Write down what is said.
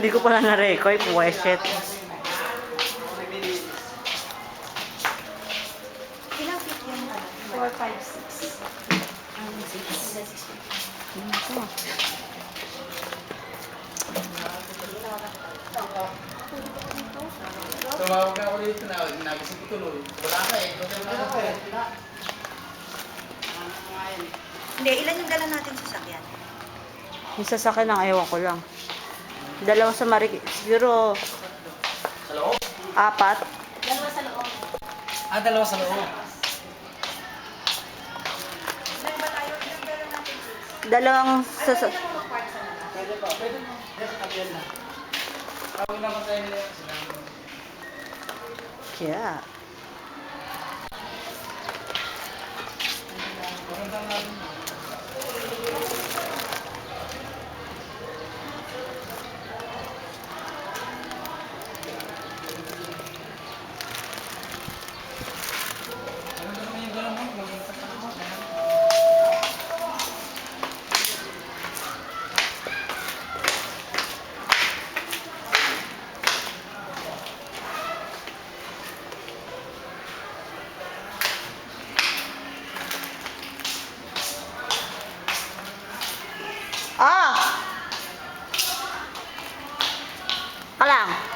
Hindi ko pala na-record. Pweset. Ilang feet yung 4, 5, 6. Ang 6. Ito. Tumawag ako dito na nagising ko tuloy. Wala ka eh. Wala ka eh. Hindi, ilan yung dala natin sa sakyan? Yung sasakyan lang, ewan ko lang. Dalawa sa siguro Sa loob? 4. Dalawa sa loob. Dalawa sa loob. Ilan ba tayo? Ilan dala natin? Dalawang Ay, pwede sasakyan. na mo mag-park sa labas. Pwede pa. Pwede mo. Yes, kabiyan na. Tawag naman tayo nila sila. Yeah. Magandang namin. Maganda naman yung gano'n mo. Maganda ka naman. Ka lang.